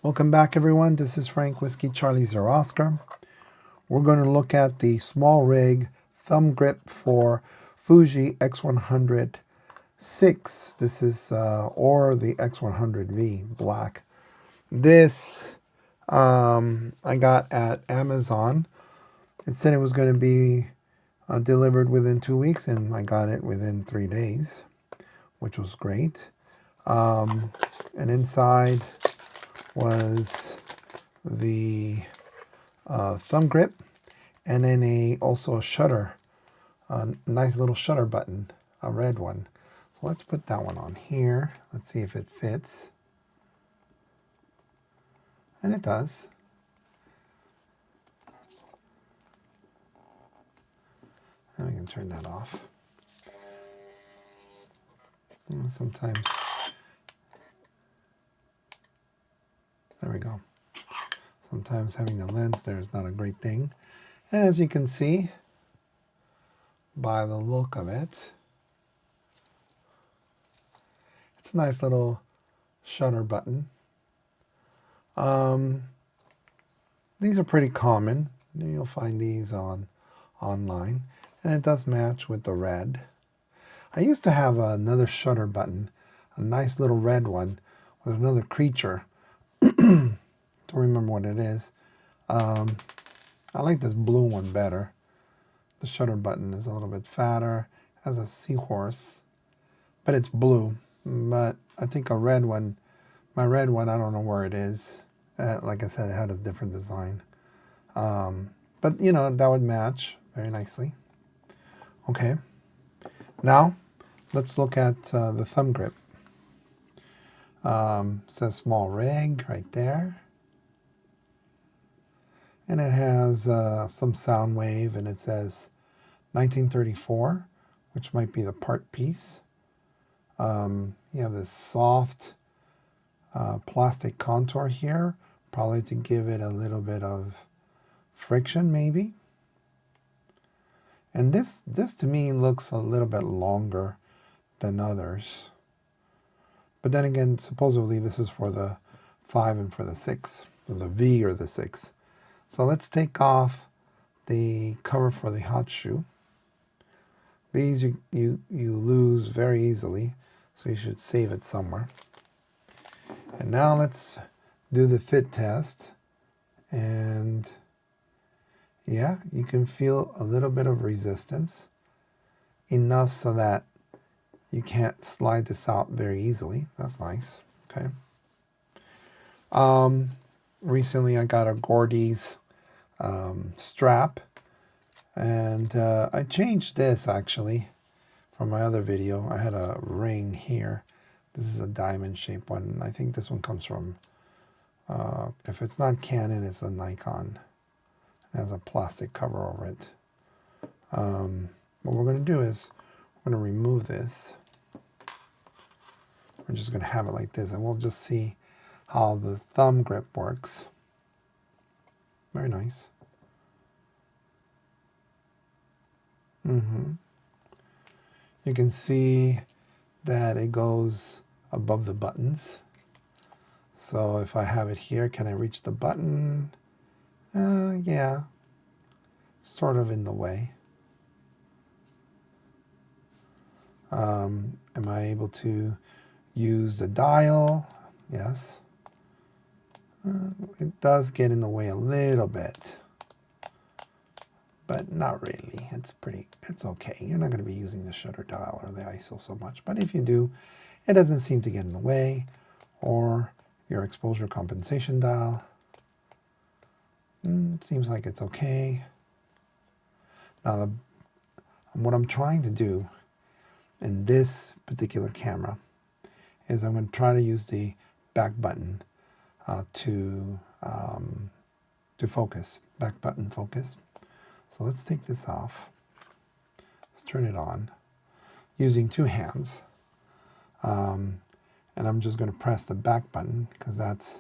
Welcome back, everyone. This is Frank Whiskey Charlie Zero Oscar. We're going to look at the SmallRig Thumb Grip for Fuji X100 6. This is or the X100V black. This I got at Amazon. It said it was going to be delivered within 2 weeks, and I got it within 3 days, which was great. And inside was the thumb grip, and then also a shutter, a nice little shutter button, a red one. So let's put that one on here. Let's see if it fits. And it does. And we can turn that off. Sometimes, there we go. Sometimes having the lens there is not a great thing. And as you can see, by the look of it, it's a nice little shutter button. These are pretty common. You'll find these online. And it does match with the red. I used to have another shutter button, a nice little red one with another creature. Don't remember what it is. I like this blue one better. The shutter button is a little bit fatter, has a seahorse, but it's blue. But I think a red one, my red one, I don't know where it is. Like I said, it had a different design. But you know, that would match very nicely. Okay, now let's look at the thumb grip. Says SmallRig right there. And it has some sound wave, and it says 1934, which might be the part piece. You have this soft plastic contour here, probably to give it a little bit of friction maybe. And this to me looks a little bit longer than others. But then again, supposedly this is for the 5 and for the 6, or the V or the 6. So let's take off the cover for the hot shoe. These you lose very easily, so you should save it somewhere. And now let's do the fit test. And yeah, you can feel a little bit of resistance, enough so that you can't slide this out very easily. That's nice. Okay. Recently I got a Gordy's strap, and I changed this actually from my other video. I had a ring here. This is a diamond shaped one. I think this one comes from, if it's not Canon, it's a Nikon. It has a plastic cover over it. What we're going to do is we're going to remove this. We're just going to have it like this, and we'll just see how the thumb grip works. Very nice. You can see that it goes above the buttons. So if I have it here, can I reach the button? Yeah, sort of in the way. Am I able to use the dial? Yes. It does get in the way a little bit, but not really. It's okay. You're not going to be using the shutter dial or the ISO so much, but if you do, it doesn't seem to get in the way, or your exposure compensation dial. Seems like it's okay. Now, what I'm trying to do in this particular camera is I'm going to try to use the back button to focus, back button focus. So let's take this off. Let's turn it on using 2 hands. And I'm just going to press the back button because that's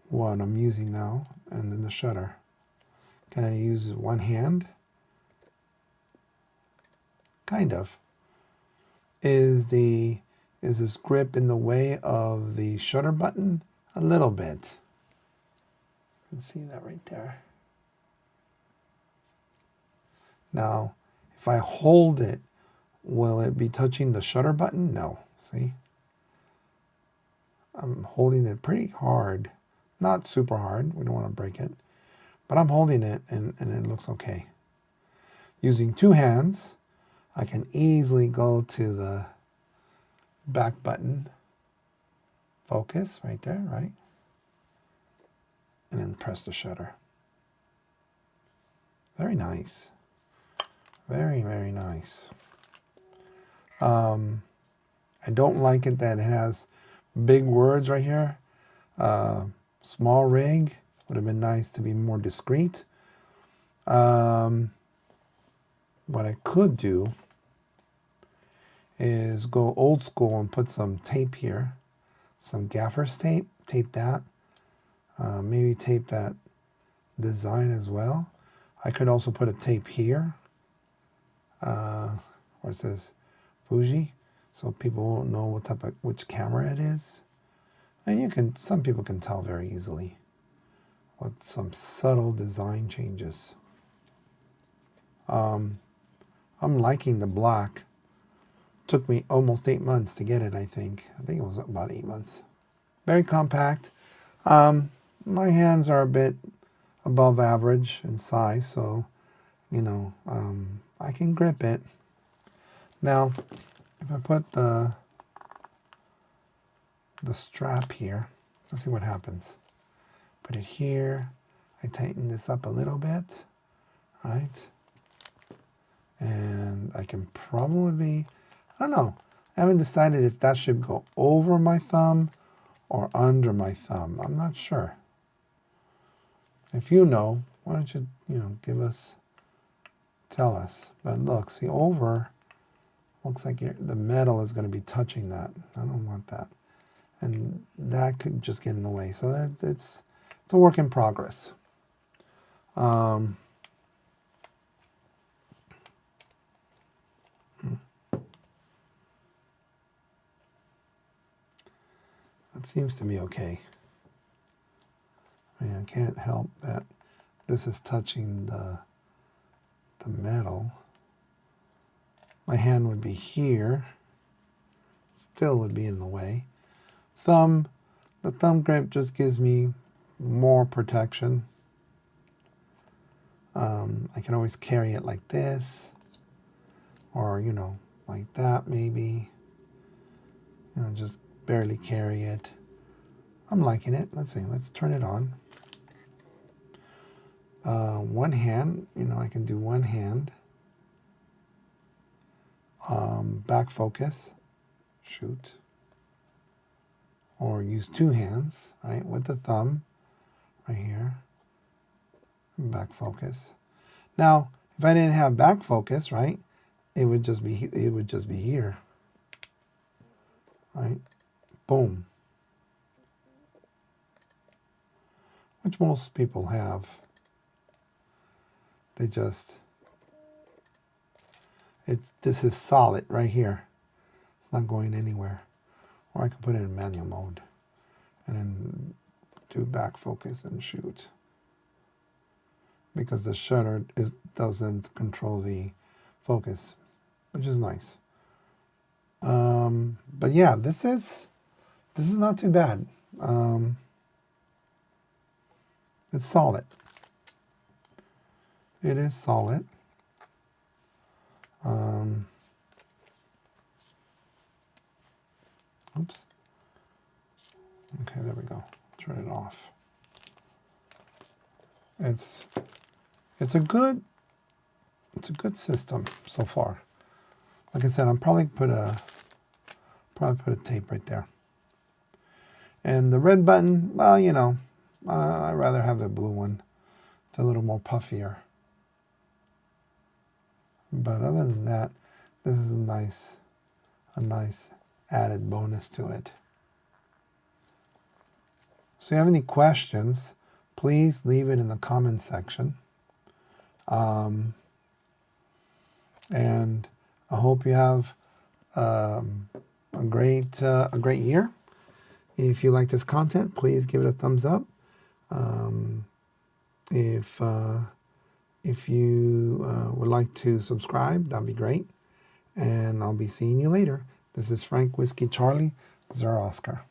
what I'm using now, and then the shutter. Can I use one hand? Kind of. Is this grip in the way of the shutter button? a little bit. You can see that right there. Now, if I hold it, will it be touching the shutter button? No. See? I'm holding it pretty hard. Not super hard. We don't want to break it. But I'm holding it and it looks okay. Using two hands, I can easily go to the back button. Focus right there, right? And then press the shutter. Very nice. Very, very nice. I don't like it that it has big words right here. SmallRig would have been nice to be more discreet. What I could do is go old school and put some tape here. Some gaffer's tape. Tape that. Maybe tape that design as well. I could also put a tape here. Where it says Fuji, so people won't know which camera it is. And some people can tell very easily with some subtle design changes. I'm liking the black. Took me almost 8 months to get it, I think. I think it was about 8 months. Very compact. My hands are a bit above average in size, so, I can grip it. Now, if I put the strap here, let's see what happens. Put it here. I tighten this up a little bit, right? And I can probably, I don't know. I haven't decided if that should go over my thumb or under my thumb. I'm not sure. If you know, why don't you, tell us. But look, see, over, looks like the metal is going to be touching that. I don't want that. And that could just get in the way. So it's a work in progress. That seems to be okay. I can't help that this is touching the metal. My hand would be here. Still would be in the way. The thumb grip just gives me more protection. I can always carry it like this, or like that maybe. Just barely carry it. I'm liking it. Let's see. Let's turn it on. One hand. I can do one hand. Back focus. Shoot. Or use two hands, right, with the thumb right here. Back focus. Now, if I didn't have back focus, right, it would just be here. Right? Boom. Which most people have. This is solid right here. It's not going anywhere. Or I can put it in manual mode and then do back focus and shoot. Because the shutter doesn't control the focus, which is nice. But yeah, this is not too bad. It's solid. It is solid. Oops. Okay, there we go. Turn it off. It's a good system so far. Like I said, I'm probably put a tape right there. And the red button, well, I'd rather have the blue one. It's a little more puffier. But other than that, this is a nice added bonus to it. So if you have any questions, please leave it in the comments section. And I hope you have a great year. If you like this content, please give it a thumbs up. If you would like to subscribe, that'd be great. And I'll be seeing you later. This is Frank Whiskey Charlie, Oscar.